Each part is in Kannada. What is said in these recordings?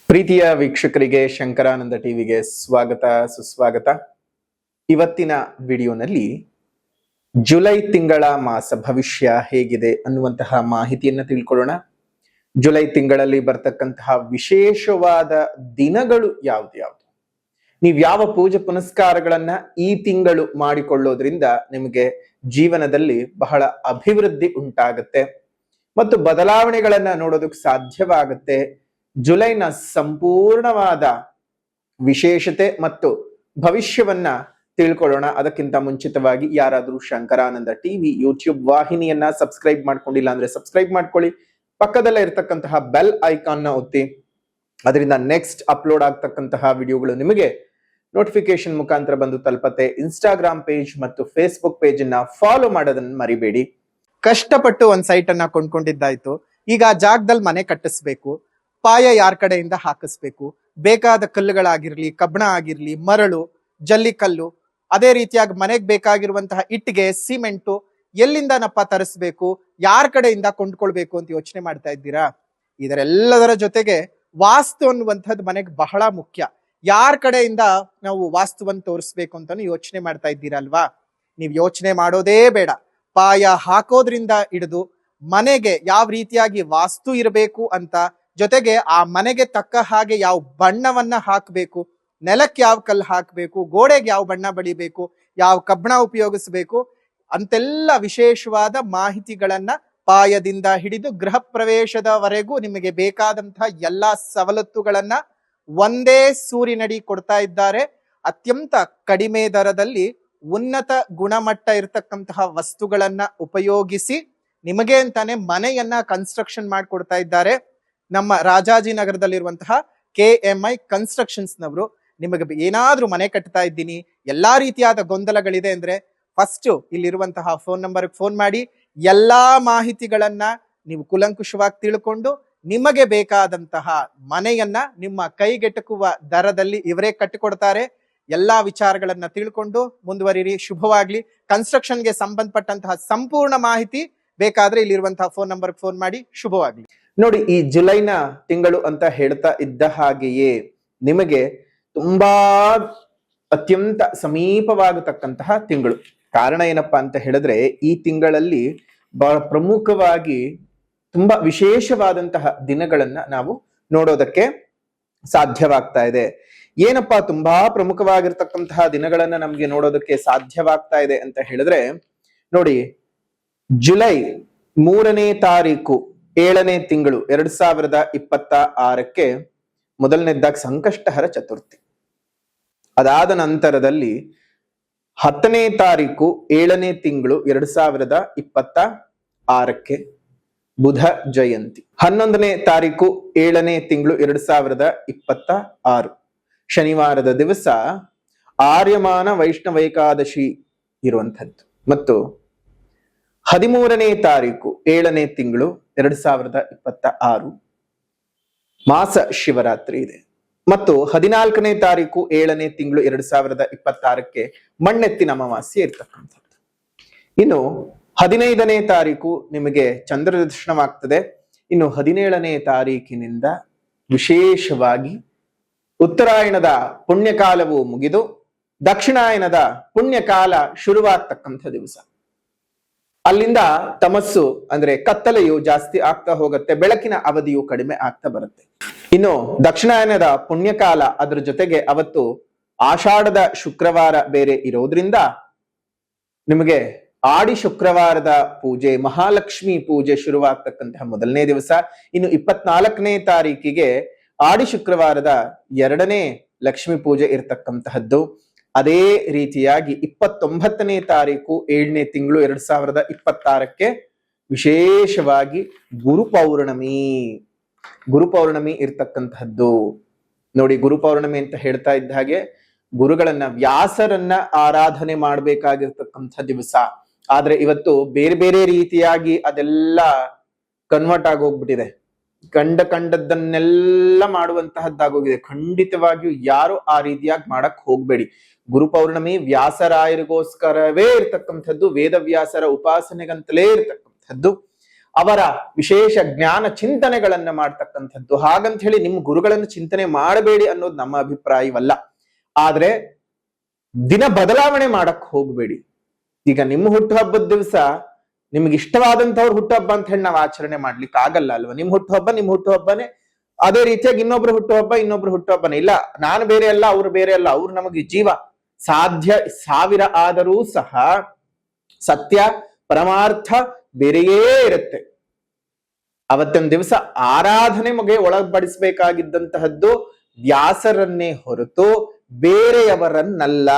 ಪ್ರೀತಿಯ ವೀಕ್ಷಕರಿಗೆ ಶಂಕರಾನಂದ ಟಿವಿಗೆ ಸ್ವಾಗತ ಸುಸ್ವಾಗತ. ಇವತ್ತಿನ ವಿಡಿಯೋನಲ್ಲಿ ಜುಲೈ ತಿಂಗಳ ಮಾಸ ಭವಿಷ್ಯ ಹೇಗಿದೆ ಅನ್ನುವಂತಹ ಮಾಹಿತಿಯನ್ನು ತಿಳ್ಕೊಳ್ಳೋಣ. ಜುಲೈ ತಿಂಗಳಲ್ಲಿ ಬರ್ತಕ್ಕಂತಹ ವಿಶೇಷವಾದ ದಿನಗಳು ಯಾವ್ದು, ನೀವು ಯಾವ ಪೂಜೆ ಪುನಸ್ಕಾರಗಳನ್ನ ಈ ತಿಂಗಳು ಮಾಡಿಕೊಳ್ಳೋದ್ರಿಂದ ನಿಮಗೆ ಜೀವನದಲ್ಲಿ ಬಹಳ ಅಭಿವೃದ್ಧಿ ಉಂಟಾಗುತ್ತೆ ಮತ್ತು ಬದಲಾವಣೆಗಳನ್ನ ನೋಡೋದಕ್ಕೆ ಸಾಧ್ಯವಾಗುತ್ತೆ. ಜುಲೈನ ಸಂಪೂರ್ಣವಾದ ವಿಶೇಷತೆ ಮತ್ತು ಭವಿಷ್ಯವನ್ನ ತಿಳ್ಕೊಳ್ಳೋಣ. ಅದಕ್ಕಿಂತ ಮುಂಚಿತವಾಗಿ ಯಾರಾದರೂ ಶಂಕರಾನಂದ ಟಿವಿ ಯೂಟ್ಯೂಬ್ ವಾಹಿನಿಯನ್ನ ಸಬ್ಸ್ಕ್ರೈಬ್ ಮಾಡ್ಕೊಂಡಿಲ್ಲ ಅಂದ್ರೆ ಸಬ್ಸ್ಕ್ರೈಬ್ ಮಾಡ್ಕೊಳ್ಳಿ. ಪಕ್ಕದಲ್ಲೇ ಇರತಕ್ಕಂತಹ ಬೆಲ್ ಐಕಾನ್ ನ ಒತ್ತಿ. ಅದರಿಂದ ನೆಕ್ಸ್ಟ್ ಅಪ್ಲೋಡ್ ಆಗ್ತಕ್ಕಂತಹ ವಿಡಿಯೋಗಳು ನಿಮಗೆ ನೋಟಿಫಿಕೇಶನ್ ಮುಖಾಂತರ ಬಂದು ತಲುಪತ್ತೆ. ಇನ್ಸ್ಟಾಗ್ರಾಮ್ ಪೇಜ್ ಮತ್ತು ಫೇಸ್ಬುಕ್ ಪೇಜ್ ಅನ್ನ ಫಾಲೋ ಮಾಡೋದನ್ನ ಮರಿಬೇಡಿ. ಕಷ್ಟಪಟ್ಟು ಒಂದ್ ಸೈಟ್ ಅನ್ನ ಕೊಂಡ್ಕೊಂಡಿದ್ದಾಯ್ತು, ಈಗ ಆ ಜಾಗದಲ್ಲಿ ಮನೆ ಕಟ್ಟಿಸ್ಬೇಕು. ಪಾಯ ಯಾರ ಕಡೆಯಿಂದ ಹಾಕಿಸ್ಬೇಕು, ಬೇಕಾದ ಕಲ್ಲುಗಳಾಗಿರ್ಲಿ, ಕಬ್ಬಣ ಆಗಿರ್ಲಿ, ಮರಳು, ಜಲ್ಲಿಕಲ್ಲು, ಅದೇ ರೀತಿಯಾಗಿ ಮನೆಗೆ ಬೇಕಾಗಿರುವಂತಹ ಇಟ್ಟಿಗೆ, ಸಿಮೆಂಟು ಎಲ್ಲಿಂದನಪ್ಪ ತರಿಸ್ಬೇಕು, ಯಾರ ಕಡೆಯಿಂದ ಕೊಂಡ್ಕೊಳ್ಬೇಕು ಅಂತ ಯೋಚನೆ ಮಾಡ್ತಾ ಇದ್ದೀರಾ? ಇದರೆಲ್ಲದರ ಜೊತೆಗೆ ವಾಸ್ತು ಅನ್ನುವಂಥದ್ದು ಮನೆಗೆ ಬಹಳ ಮುಖ್ಯ. ಯಾರ ಕಡೆಯಿಂದ ನಾವು ವಾಸ್ತುವನ್ನು ತೋರಿಸ್ಬೇಕು ಅಂತಾನು ಯೋಚನೆ ಮಾಡ್ತಾ ಇದ್ದೀರಲ್ವಾ? ನೀವು ಯೋಚನೆ ಮಾಡೋದೇ ಬೇಡ. ಪಾಯ ಹಾಕೋದ್ರಿಂದ ಹಿಡಿದು ಮನೆಗೆ ಯಾವ ರೀತಿಯಾಗಿ ವಾಸ್ತು ಇರಬೇಕು ಅಂತ, ಜೊತೆಗೆ ಆ ಮನೆಗೆ ತಕ್ಕ ಹಾಗೆ ಯಾವ ಬಣ್ಣವನ್ನ ಹಾಕಬೇಕು, ನೆಲಕ್ಕೆ ಯಾವ ಕಲ್ಲು ಹಾಕಬೇಕು, ಗೋಡೆಗೆ ಯಾವ ಬಣ್ಣ ಬಳಿಬೇಕು, ಯಾವ ಕಬ್ಬಣ ಉಪಯೋಗಿಸಬೇಕು ಅಂತೆಲ್ಲ ವಿಶೇಷವಾದ ಮಾಹಿತಿಗಳನ್ನ ಪಾಯದಿಂದ ಹಿಡಿದು ಗೃಹ ಪ್ರವೇಶದವರೆಗೂ ನಿಮಗೆ ಬೇಕಾದಂತಹ ಎಲ್ಲಾ ಸವಲತ್ತುಗಳನ್ನ ಒಂದೇ ಸೂರಿನಡಿ ಕೊಡ್ತಾ ಇದ್ದಾರೆ. ಅತ್ಯಂತ ಕಡಿಮೆ ದರದಲ್ಲಿ ಉನ್ನತ ಗುಣಮಟ್ಟ ಇರತಕ್ಕಂತಹ ವಸ್ತುಗಳನ್ನ ಉಪಯೋಗಿಸಿ ನಿಮಗೆ ಅಂತಾನೆ ಮನೆಯನ್ನ ಕನ್ಸ್ಟ್ರಕ್ಷನ್ ಮಾಡಿಕೊಡ್ತಾ ಇದ್ದಾರೆ. ನಮ್ಮ ರಾಜಾಜಿನಗರದಲ್ಲಿರುವಂತಹ KMI ಕನ್ಸ್ಟ್ರಕ್ಷನ್ಸ್ ನವರು ನಿಮಗೆ ಏನಾದ್ರೂ ಮನೆ ಕಟ್ತಾ ಇದ್ದೀನಿ, ಎಲ್ಲಾ ರೀತಿಯಾದ ಗೊಂದಲಗಳಿದೆ ಅಂದ್ರೆ ಫಸ್ಟ್ ಇಲ್ಲಿರುವಂತಹ ಫೋನ್ ನಂಬರ್ಗೆ ಫೋನ್ ಮಾಡಿ ಎಲ್ಲಾ ಮಾಹಿತಿಗಳನ್ನ ನೀವು ಕುಲಂಕುಷವಾಗಿ ತಿಳ್ಕೊಂಡು ನಿಮಗೆ ಬೇಕಾದಂತಹ ಮನೆಯನ್ನ ನಿಮ್ಮ ಕೈಗೆಟಕುವ ದರದಲ್ಲಿ ಇವರೇ ಕಟ್ಟಿಕೊಡ್ತಾರೆ. ಎಲ್ಲಾ ವಿಚಾರಗಳನ್ನ ತಿಳ್ಕೊಂಡು ಮುಂದುವರಿರಿ. ಶುಭವಾಗ್ಲಿ. ಕನ್ಸ್ಟ್ರಕ್ಷನ್ಗೆ ಸಂಬಂಧಪಟ್ಟಂತಹ ಸಂಪೂರ್ಣ ಮಾಹಿತಿ ಬೇಕಾದ್ರೆ ಇಲ್ಲಿರುವಂತಹ ಫೋನ್ ನಂಬರ್ಗೆ ಫೋನ್ ಮಾಡಿ. ಶುಭವಾಗ್ಲಿ. ನೋಡಿ, ಈ ಜುಲೈನ ತಿಂಗಳು ಅಂತ ಹೇಳ್ತಾ ಇದ್ದ ಹಾಗೆಯೇ ನಿಮಗೆ ತುಂಬಾ ಅತ್ಯಂತ ಸಮೀಪವಾಗತಕ್ಕಂತಹ ತಿಂಗಳು. ಕಾರಣ ಏನಪ್ಪಾ ಅಂತ ಹೇಳಿದ್ರೆ, ಈ ತಿಂಗಳಲ್ಲಿ ಬಹಳ ಪ್ರಮುಖವಾಗಿ ತುಂಬಾ ವಿಶೇಷವಾದಂತಹ ದಿನಗಳನ್ನ ನಾವು ನೋಡೋದಕ್ಕೆ ಸಾಧ್ಯವಾಗ್ತಾ ಇದೆ. ಏನಪ್ಪಾ ತುಂಬಾ ಪ್ರಮುಖವಾಗಿರ್ತಕ್ಕಂತಹ ದಿನಗಳನ್ನ ನಮ್ಗೆ ನೋಡೋದಕ್ಕೆ ಸಾಧ್ಯವಾಗ್ತಾ ಇದೆ ಅಂತ ಹೇಳಿದ್ರೆ, ನೋಡಿ, ಜುಲೈ 3ನೇ ತಾರೀಕು 7ನೇ ತಿಂಗಳು 2026ಕ್ಕೆ ಮೊದಲನೇದಾಗಿ ಸಂಕಷ್ಟಹರ ಚತುರ್ಥಿ. ಅದಾದ ನಂತರದಲ್ಲಿ 10ನೇ ತಾರೀಕು 7ನೇ ತಿಂಗಳು 2026ಕ್ಕೆ ಬುಧ ಜಯಂತಿ. 11ನೇ ತಾರೀಕು 7ನೇ ತಿಂಗಳು 2026 ಶನಿವಾರದ ದಿವಸ ಆರ್ಯಮಾನ ವೈಷ್ಣವೈಕಾದಶಿ ಇರುವಂಥದ್ದು. ಮತ್ತು 13ನೇ ತಾರೀಕು 7ನೇ ತಿಂಗಳು 2026 ಮಾಸ ಶಿವರಾತ್ರಿ ಇದೆ. ಮತ್ತು 14ನೇ ತಾರೀಕು 7ನೇ ತಿಂಗಳು 2026ಕ್ಕೆ ಮಣ್ಣೆತ್ತಿನ ಅಮಾವಾಸ್ಯೆ ಇರ್ತಕ್ಕಂಥದ್ದು. ಇನ್ನು 15ನೇ ತಾರೀಕು ನಿಮಗೆ ಚಂದ್ರ ದರ್ಶನವಾಗ್ತದೆ. ಇನ್ನು 17ನೇ ತಾರೀಕಿನಿಂದ ವಿಶೇಷವಾಗಿ ಉತ್ತರಾಯಣದ ಪುಣ್ಯಕಾಲವು ಮುಗಿದು ದಕ್ಷಿಣಾಯನದ ಪುಣ್ಯಕಾಲ ಶುರುವಾಗ್ತಕ್ಕಂಥ ದಿವಸ. ಅಲ್ಲಿಂದ ತಮಸ್ಸು ಅಂದ್ರೆ ಕತ್ತಲೆಯು ಜಾಸ್ತಿ ಆಗ್ತಾ ಹೋಗುತ್ತೆ, ಬೆಳಕಿನ ಅವಧಿಯು ಕಡಿಮೆ ಆಗ್ತಾ ಬರುತ್ತೆ. ಇನ್ನು ದಕ್ಷಿಣಾಯನದ ಪುಣ್ಯಕಾಲ, ಅದ್ರ ಜೊತೆಗೆ ಅವತ್ತು ಆಷಾಢದ ಶುಕ್ರವಾರ ಬೇರೆ ಇರೋದ್ರಿಂದ ನಿಮಗೆ ಆಡಿ ಶುಕ್ರವಾರದ ಪೂಜೆ, ಮಹಾಲಕ್ಷ್ಮಿ ಪೂಜೆ ಶುರುವಾಗ್ತಕ್ಕಂತಹ ಮೊದಲನೇ ದಿವಸ. ಇನ್ನು 24ನೇ ತಾರೀಕಿಗೆ ಆಡಿ ಶುಕ್ರವಾರದ 2ನೇ ಲಕ್ಷ್ಮಿ ಪೂಜೆ ಇರ್ತಕ್ಕಂತಹದ್ದು. ಅದೇ ರೀತಿಯಾಗಿ 29ನೇ ತಾರೀಕು 7ನೇ ತಿಂಗಳು 2026ಕ್ಕೆ ವಿಶೇಷವಾಗಿ ಗುರುಪೌರ್ಣಮಿ ಇರ್ತಕ್ಕಂತಹದ್ದು. ನೋಡಿ, ಗುರುಪೌರ್ಣಮಿ ಅಂತ ಹೇಳ್ತಾ ಇದ್ದ ಹಾಗೆ ಗುರುಗಳನ್ನ, ವ್ಯಾಸರನ್ನ ಆರಾಧನೆ ಮಾಡ್ಬೇಕಾಗಿರ್ತಕ್ಕಂಥ ದಿವಸ. ಆದ್ರೆ ಇವತ್ತು ಬೇರೆ ಬೇರೆ ರೀತಿಯಾಗಿ ಅದೆಲ್ಲ ಕನ್ವರ್ಟ್ ಆಗೋಗ್ಬಿಟ್ಟಿದೆ. ಕಂಡದ್ದನ್ನೆಲ್ಲ ಮಾಡುವಂತಹದ್ದಾಗೋಗಿದೆ. ಖಂಡಿತವಾಗಿಯೂ ಯಾರು ಆ ರೀತಿಯಾಗಿ ಮಾಡಕ್ ಹೋಗ್ಬೇಡಿ. ಗುರುಪೌರ್ಣಮಿ ವ್ಯಾಸರಾಯರಿಗೋಸ್ಕರವೇ ಇರ್ತಕ್ಕಂಥದ್ದು, ವೇದವ್ಯಾಸರ ಉಪಾಸನೆಗಂತಲೇ ಇರ್ತಕ್ಕಂಥದ್ದು. ಅವರ ವಿಶೇಷ ಜ್ಞಾನ ಚಿಂತನೆಗಳನ್ನ ಮಾಡ್ತಕ್ಕಂಥದ್ದು. ಹಾಗಂತ ಹೇಳಿ ನಿಮ್ಮ ಗುರುಗಳನ್ನು ಚಿಂತನೆ ಮಾಡಬೇಡಿ ಅನ್ನೋದು ನಮ್ಮ ಅಭಿಪ್ರಾಯವಲ್ಲ. ಆದ್ರೆ ದಿನ ಬದಲಾವಣೆ ಮಾಡಕ್ ಹೋಗ್ಬೇಡಿ. ಈಗ ನಿಮ್ಮ ಹುಟ್ಟುಹಬ್ಬದ ದಿವಸ ನಿಮ್ಗೆ ಇಷ್ಟವಾದಂತವ್ರ ಹುಟ್ಟುಹಬ್ಬ ಅಂತ ಹೇಳಿ ನಾವು ಆಚರಣೆ ಮಾಡ್ಲಿಕ್ಕೆ ಆಗಲ್ಲ ಅಲ್ವಾ? ನಿಮ್ ಹುಟ್ಟುಹಬ್ಬನೇ. ಅದೇ ರೀತಿಯಾಗಿ ಇನ್ನೊಬ್ರು ಹುಟ್ಟುಹಬ್ಬನೇ. ಇಲ್ಲ, ನಾನು ಬೇರೆ ಅಲ್ಲ, ಅವ್ರು ಬೇರೆ ಅಲ್ಲ, ಅವ್ರು ನಮಗೆ ಜೀವ. ಸಾಧ್ಯ 1000 ಆದರೂ ಸಹ ಸತ್ಯ ಪರಮಾರ್ಥ ಬೇರೆಯೇ ಇರುತ್ತೆ. ಅವತ್ತಿನ ದಿವಸ ಆರಾಧನೆ ಮಗೆ ಒಳಪಡಿಸಬೇಕಾಗಿದ್ದಂತಹದ್ದು ವ್ಯಾಸರನ್ನೇ ಹೊರತು ಬೇರೆಯವರನ್ನಲ್ಲ.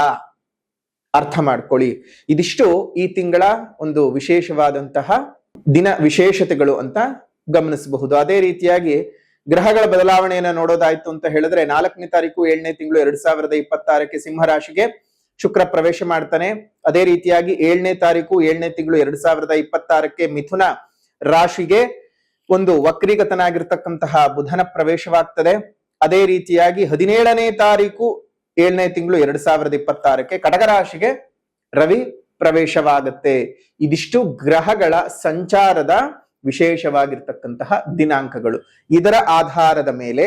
ಅರ್ಥ ಮಾಡ್ಕೊಳ್ಳಿ. ಇದಿಷ್ಟು ಈ ತಿಂಗಳ ಒಂದು ವಿಶೇಷವಾದಂತಹ ದಿನ ವಿಶೇಷತೆಗಳು ಅಂತ ಗಮನಿಸಬಹುದು. ಅದೇ ರೀತಿಯಾಗಿ ಗ್ರಹಗಳ ಬದಲಾವಣೆಯನ್ನ ನೋಡೋದಾಯ್ತು ಅಂತ ಹೇಳಿದ್ರೆ 4ನೇ ತಾರೀಕು 7ನೇ ತಿಂಗಳು 2026ಕ್ಕೆ ಸಿಂಹರಾಶಿಗೆ ಶುಕ್ರ ಪ್ರವೇಶ ಮಾಡ್ತಾನೆ. ಅದೇ ರೀತಿಯಾಗಿ 7ನೇ ತಾರೀಕು 7ನೇ ತಿಂಗಳು 2026ಕ್ಕೆ ಮಿಥುನ ರಾಶಿಗೆ ಒಂದು ವಕ್ರೀಗತನಾಗಿರ್ತಕ್ಕಂತಹ ಬುಧನ ಪ್ರವೇಶವಾಗ್ತದೆ. ಅದೇ ರೀತಿಯಾಗಿ 17ನೇ ತಾರೀಕು 7ನೇ ತಿಂಗಳು 2026ಕ್ಕೆ ಕಟಕ ರಾಶಿಗೆ ರವಿ ಪ್ರವೇಶವಾಗುತ್ತೆ. ಇದಿಷ್ಟು ಗ್ರಹಗಳ ಸಂಚಾರದ ವಿಶೇಷವಾಗಿರ್ತಕ್ಕಂತಹ ದಿನಾಂಕಗಳು. ಇದರ ಆಧಾರದ ಮೇಲೆ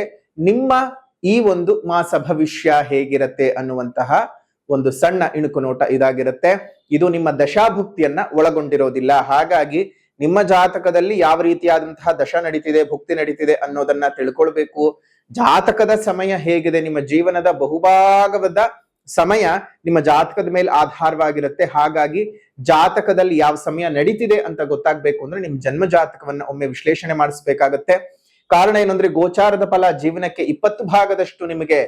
ನಿಮ್ಮ ಈ ಒಂದು ಮಾಸ ಭವಿಷ್ಯ ಹೇಗಿರುತ್ತೆ ಅನ್ನುವಂತಹ ಒಂದು ಸಣ್ಣ ಇಣುಕು ನೋಟ ಇದಾಗಿರುತ್ತೆ. ಇದು ನಿಮ್ಮ ದಶಾಭುಕ್ತಿಯನ್ನ ಒಳಗೊಂಡಿರೋದಿಲ್ಲ. ಹಾಗಾಗಿ ನಿಮ್ಮ ಜಾತಕದಲ್ಲಿ ಯಾವ ರೀತಿಯಾದಂತಹ ದಶ ನಡೀತಿದೆ, ಭುಕ್ತಿ ನಡೀತಿದೆ ಅನ್ನೋದನ್ನ ತಿಳ್ಕೊಳ್ಬೇಕು. ಜಾತಕದ ಸಮಯ ಹೇಗಿದೆ, ನಿಮ್ಮ ಜೀವನದ ಬಹುಭಾಗದ ಸಮಯ ನಿಮ್ಮ ಜಾತಕದ ಮೇಲೆ ಆಧಾರವಾಗಿರುತ್ತೆ. ಹಾಗಾಗಿ ಜಾತಕದಲ್ಲಿ ಯಾವ ಸಮಯ ನಡೀತಿದೆ ಅಂತ ಗೊತ್ತಾಗ್ಬೇಕು ಅಂದ್ರೆ ನಿಮ್ ಜನ್ಮ ಜಾತಕವನ್ನ ಒಮ್ಮೆ ವಿಶ್ಲೇಷಣೆ ಮಾಡಿಸ್ಬೇಕಾಗತ್ತೆ. ಕಾರಣ ಏನಂದ್ರೆ ಗೋಚಾರದ ಫಲ ಜೀವನಕ್ಕೆ 20 ಭಾಗದಷ್ಟು ನಿಮಗೆ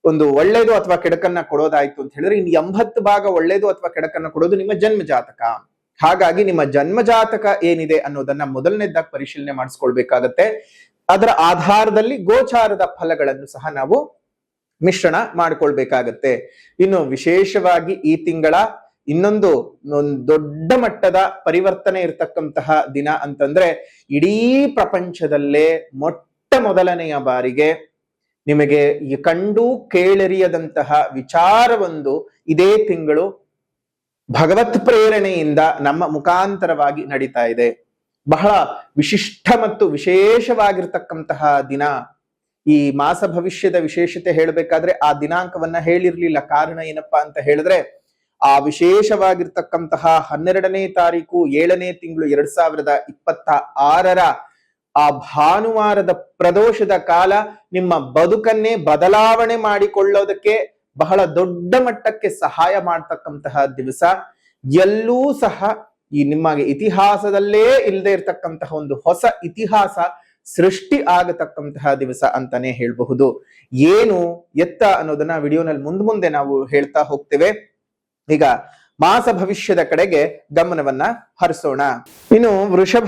ಒಂದು ಒಳ್ಳೇದು ಅಥವಾ ಕೆಡಕನ್ನ ಕೊಡೋದಾಯ್ತು ಅಂತ ಹೇಳಿದ್ರೆ ಇನ್ನು 80 ಭಾಗ ಒಳ್ಳೇದು ಅಥವಾ ಕೆಡಕನ್ನ ಕೊಡೋದು ನಿಮ್ಮ ಜನ್ಮ ಜಾತಕ. ಹಾಗಾಗಿ ನಿಮ್ಮ ಜನ್ಮ ಜಾತಕ ಏನಿದೆ ಅನ್ನೋದನ್ನ ಮೊದಲನೇದಾಗಿ ಪರಿಶೀಲನೆ ಮಾಡಿಸ್ಕೊಳ್ಬೇಕಾಗತ್ತೆ. ಅದರ ಆಧಾರದಲ್ಲಿ ಗೋಚಾರದ ಫಲಗಳನ್ನು ಸಹ ನಾವು ಮಿಶ್ರಣ ಮಾಡ್ಕೊಳ್ಬೇಕಾಗತ್ತೆ. ಇನ್ನು ವಿಶೇಷವಾಗಿ ಈ ತಿಂಗಳ ಇನ್ನೊಂದು ದೊಡ್ಡ ಮಟ್ಟದ ಪರಿವರ್ತನೆ ಇರತಕ್ಕಂತಹ ದಿನ ಅಂತಂದ್ರೆ ಇಡೀ ಪ್ರಪಂಚದಲ್ಲೇ ಮೊಟ್ಟ ಮೊದಲನೆಯ ಬಾರಿಗೆ ನಿಮಗೆ ಕಂಡು ಕೇಳರಿಯದಂತಹ ವಿಚಾರವೊಂದು ಇದೇ ತಿಂಗಳು ಭಗವತ್ ಪ್ರೇರಣೆಯಿಂದ ನಮ್ಮ ಮುಖಾಂತರವಾಗಿ ನಡೀತಾ ಇದೆ. ಬಹಳ ವಿಶಿಷ್ಟ ಮತ್ತು ವಿಶೇಷವಾಗಿರ್ತಕ್ಕಂತಹ ದಿನ. ಈ ಮಾಸ ಭವಿಷ್ಯದ ವಿಶೇಷತೆ ಹೇಳಬೇಕಾದ್ರೆ ಆ ದಿನಾಂಕವನ್ನ ಹೇಳಿರ್ಲಿಲ್ಲ. ಕಾರಣ ಏನಪ್ಪಾ ಅಂತ ಹೇಳಿದ್ರೆ ಆ ವಿಶೇಷವಾಗಿರ್ತಕ್ಕಂತಹ 12ನೇ ತಾರೀಕು 7ನೇ ತಿಂಗಳು 2026 ಆ ಭಾನುವಾರದ ಪ್ರದೋಷದ ಕಾಲ ನಿಮ್ಮ ಬದುಕನ್ನೇ ಬದಲಾವಣೆ ಮಾಡಿಕೊಳ್ಳೋದಕ್ಕೆ ಬಹಳ ದೊಡ್ಡ ಮಟ್ಟಕ್ಕೆ ಸಹಾಯ ಮಾಡ್ತಕ್ಕಂತಹ ದಿವಸ. ಎಲ್ಲೂ ಸಹ ಈ ನಿಮಗೆ ಇತಿಹಾಸದಲ್ಲೇ ಇಲ್ಲದೆ ಇರತಕ್ಕಂತಹ ಒಂದು ಹೊಸ ಇತಿಹಾಸ ಸೃಷ್ಟಿ ಆಗತಕ್ಕಂತಹ ದಿವಸ ಅಂತಾನೆ ಹೇಳಬಹುದು. ಏನು ಎತ್ತ ಅನ್ನೋದನ್ನ ವಿಡಿಯೋನಲ್ಲಿ ಮುಂದೆ ನಾವು ಹೇಳ್ತಾ ಹೋಗ್ತೇವೆ. ಈಗ ಮಾಸ ಭವಿಷ್ಯದ ಕಡೆಗೆ ಗಮನವನ್ನ ಹರಿಸೋಣ. ಇನ್ನು ವೃಷಭ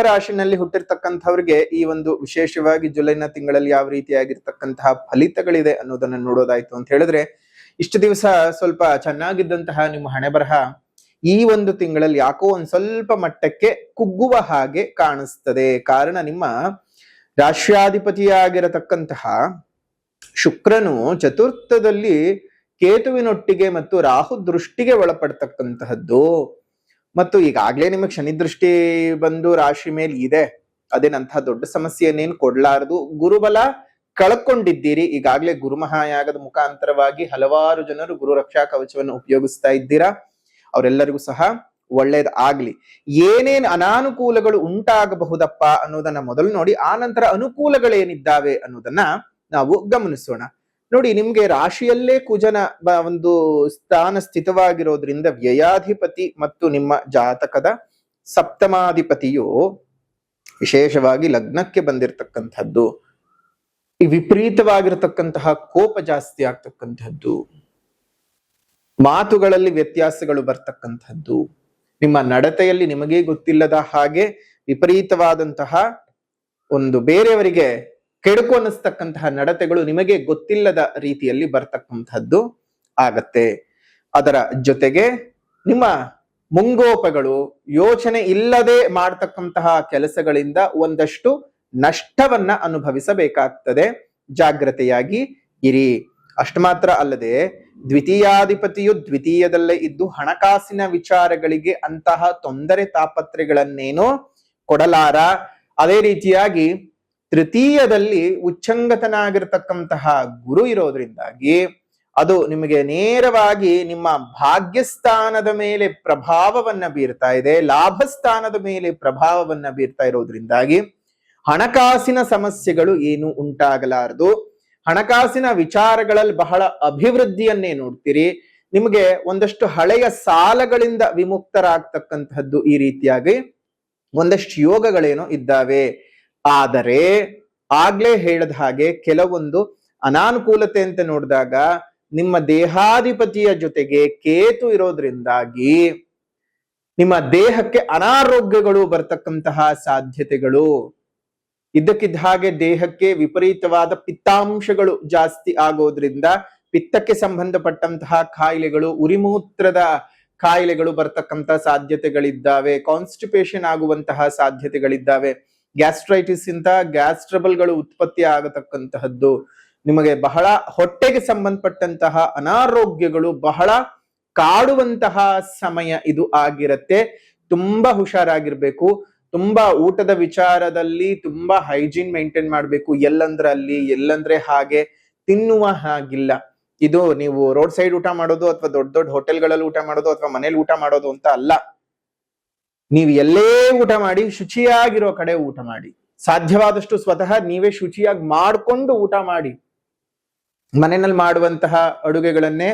ರಾಶಿನಲ್ಲಿ ಹುಟ್ಟಿರ್ತಕ್ಕಂಥವ್ರಿಗೆ ಈ ಒಂದು ವಿಶೇಷವಾಗಿ ಜುಲೈನ ತಿಂಗಳಲ್ಲಿ ಯಾವ ರೀತಿಯಾಗಿರ್ತಕ್ಕಂತಹ ಫಲಿತಗಳಿದೆ ಅನ್ನೋದನ್ನ ನೋಡೋದಾಯ್ತು ಅಂತ ಹೇಳಿದ್ರೆ ಇಷ್ಟು ದಿವಸ ಸ್ವಲ್ಪ ಚೆನ್ನಾಗಿದ್ದಂತಹ ನಿಮ್ಮ ಹಣೆ ಬರಹ ಈ ಒಂದು ತಿಂಗಳಲ್ಲಿ ಯಾಕೋ ಒಂದ್ ಸ್ವಲ್ಪ ಮಟ್ಟಕ್ಕೆ ಕುಗ್ಗುವ ಹಾಗೆ ಕಾಣಿಸ್ತದೆ. ಕಾರಣ ನಿಮ್ಮ ರಾಶ್ಯಾಧಿಪತಿಯಾಗಿರತಕ್ಕಂತಹ ಶುಕ್ರನು ಚತುರ್ಥದಲ್ಲಿ ಕೇತುವಿನೊಟ್ಟಿಗೆ ಮತ್ತು ರಾಹು ದೃಷ್ಟಿಗೆ ಒಳಪಡ್ತಕ್ಕಂತಹದ್ದು. ಮತ್ತು ಈಗಾಗ್ಲೇ ನಿಮಗೆ ಶನಿ ದೃಷ್ಟಿ ಬಂದು ರಾಶಿ ಮೇಲೆ ಇದೆ. ಅದೇನಂತಹ ದೊಡ್ಡ ಸಮಸ್ಯೆಯನ್ನೇನು ಕೊಡ್ಲಾರದು. ಗುರುಬಲ ಕಳ್ಕೊಂಡಿದ್ದೀರಿ. ಈಗಾಗ್ಲೇ ಗುರುಮಹಾಯಾಗದ ಮುಖಾಂತರವಾಗಿ ಹಲವಾರು ಜನರು ಗುರು ರಕ್ಷಾ ಕವಚವನ್ನು ಉಪಯೋಗಿಸ್ತಾ ಇದ್ದೀರಾ. ಅವರೆಲ್ಲರಿಗೂ ಸಹ ಒಳ್ಳೇದಾಗ್ಲಿ. ಏನೇನು ಅನಾನುಕೂಲಗಳು ಉಂಟಾಗಬಹುದಪ್ಪ ಅನ್ನೋದನ್ನ ಮೊದಲು ನೋಡಿ, ಆ ನಂತರ ಅನುಕೂಲಗಳೇನಿದ್ದಾವೆ ಅನ್ನೋದನ್ನ ನಾವು ಗಮನಿಸೋಣ. ನೋಡಿ, ನಿಮ್ಗೆ ರಾಶಿಯಲ್ಲೇ ಕುಜನ ಒಂದು ಸ್ಥಾನ ಸ್ಥಿತವಾಗಿರೋದ್ರಿಂದ ವ್ಯಯಾಧಿಪತಿ ಮತ್ತು ನಿಮ್ಮ ಜಾತಕದ ಸಪ್ತಮಾಧಿಪತಿಯು ವಿಶೇಷವಾಗಿ ಲಗ್ನಕ್ಕೆ ಬಂದಿರತಕ್ಕಂಥದ್ದು. ಈ ವಿಪರೀತವಾಗಿರತಕ್ಕಂತಹ ಕೋಪ ಜಾಸ್ತಿ ಆಗ್ತಕ್ಕಂಥದ್ದು, ಮಾತುಗಳಲ್ಲಿ ವ್ಯತ್ಯಾಸಗಳು ಬರ್ತಕ್ಕಂಥದ್ದು, ನಿಮ್ಮ ನಡತೆಯಲ್ಲಿ ನಿಮಗೇ ಗೊತ್ತಿಲ್ಲದ ಹಾಗೆ ವಿಪರೀತವಾದಂತಹ ಒಂದು ಬೇರೆಯವರಿಗೆ ಕೆಡುಕು ಅನ್ನಿಸ್ತಕ್ಕಂತಹ ನಡತೆಗಳು ನಿಮಗೆ ಗೊತ್ತಿಲ್ಲದ ರೀತಿಯಲ್ಲಿ ಬರ್ತಕ್ಕಂಥದ್ದು ಆಗತ್ತೆ. ಅದರ ಜೊತೆಗೆ ನಿಮ್ಮ ಮುಂಗೋಪಗಳು, ಯೋಚನೆ ಇಲ್ಲದೆ ಮಾಡ್ತಕ್ಕಂತಹ ಕೆಲಸಗಳಿಂದ ಒಂದಷ್ಟು ನಷ್ಟವನ್ನ ಅನುಭವಿಸಬೇಕಾಗ್ತದೆ. ಜಾಗ್ರತೆಯಾಗಿ ಇರಿ. ಅಷ್ಟು ಮಾತ್ರ ಅಲ್ಲದೆ ದ್ವಿತೀಯಾಧಿಪತಿಯು ದ್ವಿತೀಯದಲ್ಲೇ ಇದ್ದು ಹಣಕಾಸಿನ ವಿಚಾರಗಳಿಗೆ ಅಂತಹ ತೊಂದರೆ ತಾಪತ್ರೆಗಳನ್ನೇನೋ ಕೊಡಲಾರ. ಅದೇ ರೀತಿಯಾಗಿ ತೃತೀಯದಲ್ಲಿ ಉಚ್ಚಂಗತನಾಗಿರ್ತಕ್ಕಂತಹ ಗುರು ಇರೋದ್ರಿಂದಾಗಿ ಅದು ನಿಮಗೆ ನೇರವಾಗಿ ನಿಮ್ಮ ಭಾಗ್ಯಸ್ಥಾನದ ಮೇಲೆ ಪ್ರಭಾವವನ್ನ ಬೀರ್ತಾ ಇದೆ, ಲಾಭ ಸ್ಥಾನದ ಮೇಲೆ ಪ್ರಭಾವವನ್ನ ಬೀರ್ತಾ ಇರೋದ್ರಿಂದಾಗಿ ಹಣಕಾಸಿನ ಸಮಸ್ಯೆಗಳು ಏನು ಉಂಟಾಗಲಾರದು. ಹಣಕಾಸಿನ ವಿಚಾರಗಳಲ್ಲಿ ಬಹಳ ಅಭಿವೃದ್ಧಿಯನ್ನೇ ನೋಡ್ತೀರಿ. ನಿಮಗೆ ಒಂದಷ್ಟು ಹಳೆಯ ಸಾಲಗಳಿಂದ ವಿಮುಕ್ತರಾಗ್ತಕ್ಕಂತಹದ್ದು ಈ ರೀತಿಯಾಗಿ ಒಂದಷ್ಟು ಯೋಗಗಳೇನೋ ಇದ್ದಾವೆ. ಆದರೆ ಆಗ್ಲೇ ಹೇಳಿದ ಹಾಗೆ ಕೆಲವೊಂದು ಅನಾನುಕೂಲತೆ ಅಂತ ನೋಡಿದಾಗ ನಿಮ್ಮ ದೇಹಾಧಿಪತಿಯ ಜೊತೆಗೆ ಕೇತು ಇರೋದ್ರಿಂದಾಗಿ ನಿಮ್ಮ ದೇಹಕ್ಕೆ ಅನಾರೋಗ್ಯಗಳು ಬರ್ತಕ್ಕಂತಹ ಸಾಧ್ಯತೆಗಳು, ಇದ್ದಕ್ಕಿದ್ದ ಹಾಗೆ ದೇಹಕ್ಕೆ ವಿಪರೀತವಾದ ಪಿತ್ತಾಂಶಗಳು ಜಾಸ್ತಿ ಆಗೋದ್ರಿಂದ ಪಿತ್ತಕ್ಕೆ ಸಂಬಂಧಪಟ್ಟಂತಹ ಕಾಯಿಲೆಗಳು, ಉರಿಮೂತ್ರದ ಕಾಯಿಲೆಗಳು ಬರ್ತಕ್ಕಂಥ ಸಾಧ್ಯತೆಗಳಿದ್ದಾವೆ. ಕಾನ್ಸ್ಟಿಪೇಷನ್ ಆಗುವಂತಹ ಸಾಧ್ಯತೆಗಳಿದ್ದಾವೆ. ಗ್ಯಾಸ್ಟ್ರೈಟಿಸ್ ಇಂತ ಗ್ಯಾಸ್ಟ್ರಬಲ್ಗಳು ಉತ್ಪತ್ತಿ ಆಗತಕ್ಕಂತಹದ್ದು, ನಿಮಗೆ ಬಹಳ ಹೊಟ್ಟೆಗೆ ಸಂಬಂಧಪಟ್ಟಂತಹ ಅನಾರೋಗ್ಯಗಳು ಬಹಳ ಕಾಡುವಂತಹ ಸಮಯ ಇದು ಆಗಿರತ್ತೆ. ತುಂಬಾ ಹುಷಾರಾಗಿರ್ಬೇಕು. ತುಂಬಾ ಊಟದ ವಿಚಾರದಲ್ಲಿ ತುಂಬಾ ಹೈಜೀನ್ ಮೇಂಟೈನ್ ಮಾಡ್ಬೇಕು. ಎಲ್ಲಂದ್ರೆ ಅಲ್ಲಿ, ಎಲ್ಲಂದ್ರೆ ಹಾಗೆ ತಿನ್ನುವ ಹಾಗಿಲ್ಲ. ಇದು ನೀವು ರೋಡ್ ಸೈಡ್ ಊಟ ಮಾಡೋದು ಅಥವಾ ದೊಡ್ಡ ದೊಡ್ಡ ಹೋಟೆಲ್ಗಳಲ್ಲಿ ಊಟ ಮಾಡೋದು ಅಥವಾ ಮನೇಲಿ ಊಟ ಮಾಡೋದು ಅಂತ ಅಲ್ಲ. ನೀವು ಎಲ್ಲೇ ಊಟ ಮಾಡಿ ಶುಚಿಯಾಗಿರೋ ಕಡೆ ಊಟ ಮಾಡಿ. ಸಾಧ್ಯವಾದಷ್ಟು ಸ್ವತಃ ನೀವೇ ಶುಚಿಯಾಗಿ ಮಾಡ್ಕೊಂಡು ಊಟ ಮಾಡಿ. ಮನೆಯಲ್ಲಿ ಮಾಡುವಂತಹ ಅಡುಗೆಗಳನ್ನೇ